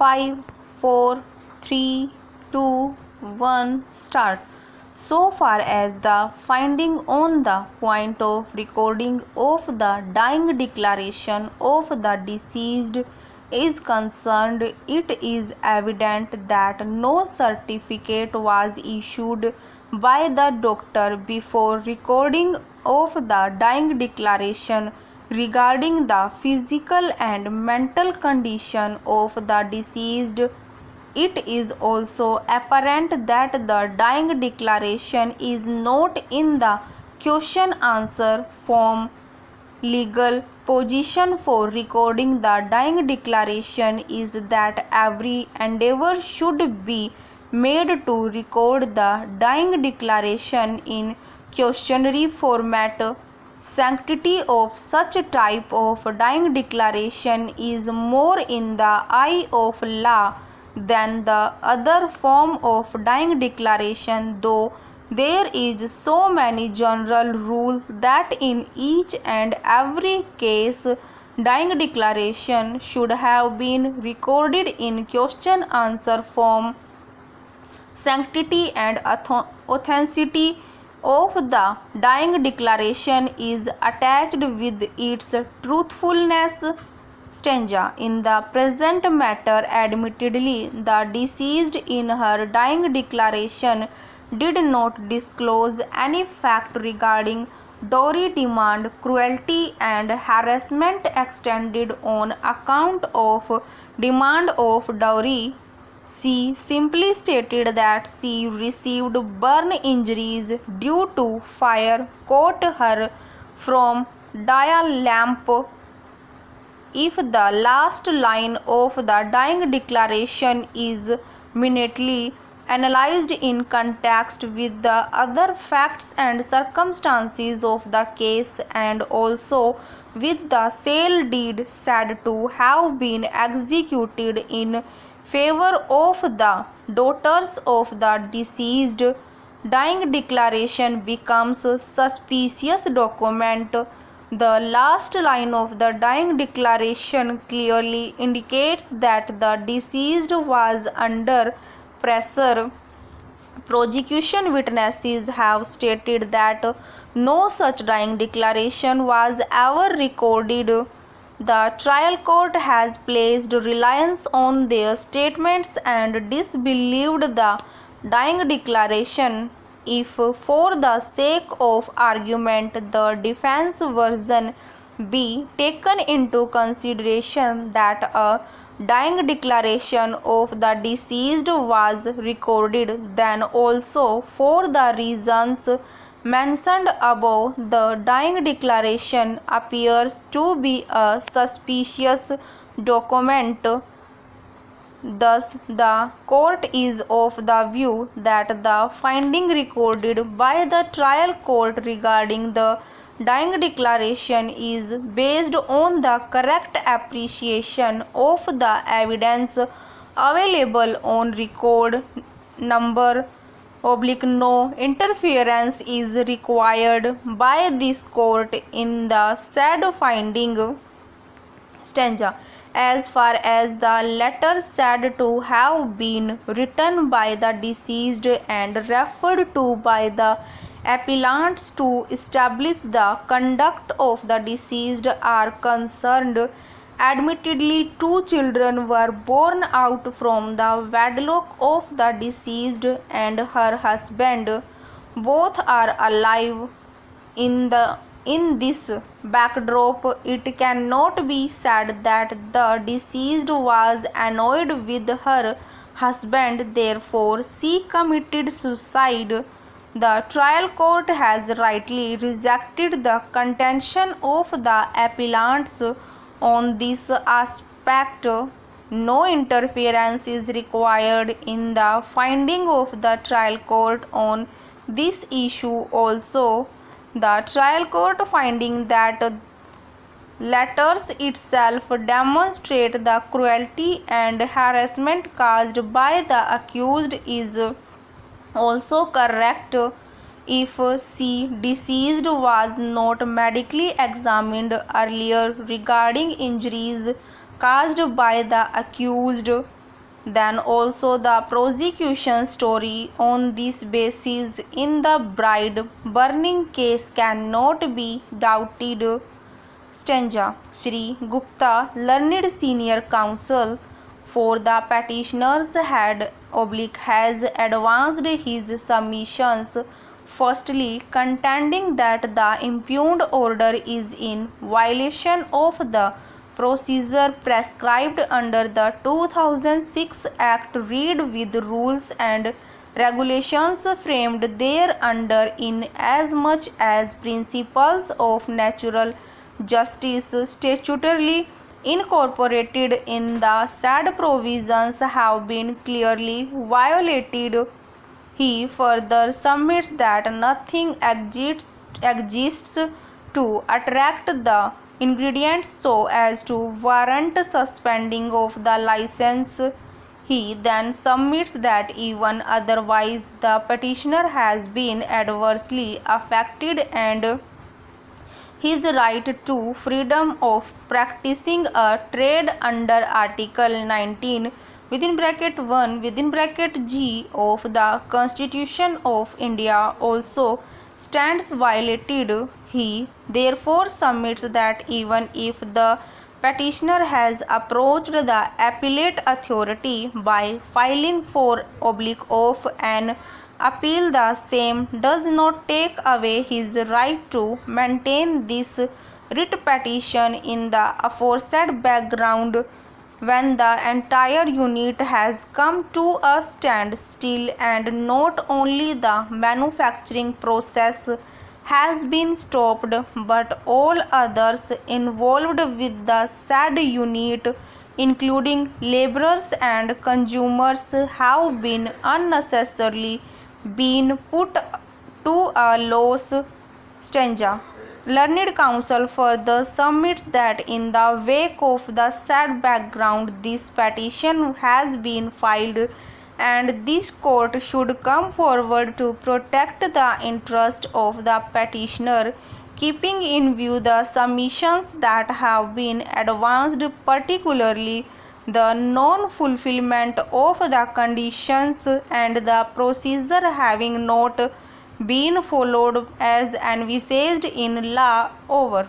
5, 4, 3, 2, 1, start. So far as the finding on the point of recording of the dying declaration of the deceased is concerned, it is evident that no certificate was issued by the doctor before recording of the dying declaration regarding the physical and mental condition of the deceased. It is also apparent that the dying declaration is not in the question answer form. Legal position for recording the dying declaration is that every endeavor should be made to record the dying declaration in questionnaire format. Sanctity of such type of dying declaration is more in the eye of law than the other form of dying declaration, though there is so many general rules that in each and every case dying declaration should have been recorded in question answer form. Sanctity and authenticity of the dying declaration is attached with its truthfulness. Stanza. In the present matter, admittedly, the deceased in her dying declaration did not disclose any fact regarding dowry demand, cruelty and harassment extended on account of demand of dowry. She simply stated that she received burn injuries due to fire caught her from dia lamp. If the last line of the dying declaration is minutely analyzed in context with the other facts and circumstances of the case, and also with the sale deed said to have been executed in favor of the daughters of the deceased, dying declaration becomes a suspicious document. The last line of the dying declaration clearly indicates that the deceased was under pressure. Prosecution witnesses have stated that no such dying declaration was ever recorded. The trial court has placed reliance on their statements and disbelieved the dying declaration. If, for the sake of argument, the defense version be taken into consideration that a dying declaration of the deceased was recorded, then also for the reasons mentioned above, the dying declaration appears to be a suspicious document. Thus, the court is of the view that the finding recorded by the trial court regarding the dying declaration is based on the correct appreciation of the evidence available on record. Number no interference is required by this court in the said finding. Stanza. As far as the letter said to have been written by the deceased and referred to by the appellants to establish the conduct of the deceased are concerned, admittedly 2 children were born out from the wedlock of the deceased and her husband. Both are alive. In this backdrop, it cannot be said that the deceased was annoyed with her husband, therefore she committed suicide. The trial court has rightly rejected the contention of the appellants on this aspect. No interference is required in the finding of the trial court on this issue also. The trial court finding that letters itself demonstrate the cruelty and harassment caused by the accused is also correct. If deceased was not medically examined earlier regarding injuries caused by the accused, Then also the prosecution story on this basis in the bride burning case cannot be doubted. Stanza. Sri Gupta, learned senior counsel for the petitioners has advanced his submissions, firstly contending that the impugned order is in violation of the procedure prescribed under the 2006 Act read with rules and regulations framed thereunder in as much as principles of natural justice statutorily incorporated in the said provisions have been clearly violated. He further submits that nothing exists to attract the ingredients so as to warrant suspending of the license. He then submits that even otherwise the petitioner has been adversely affected and his right to freedom of practicing a trade under Article 19 (1) G of the Constitution of India also stands violated. He therefore submits that even if the petitioner has approached the appellate authority by filing for of an appeal, the same does not take away his right to maintain this writ petition in the aforesaid background when the entire unit has come to a standstill and not only the manufacturing process has been stopped but all others involved with the said unit including laborers and consumers have been unnecessarily been put to a loss. Stanza. Learned counsel further submits that in the wake of the said background this petition has been filed and this court should come forward to protect the interest of the petitioner, keeping in view the submissions that have been advanced, particularly the non-fulfillment of the conditions and the procedure having not been followed as envisaged in law. Over.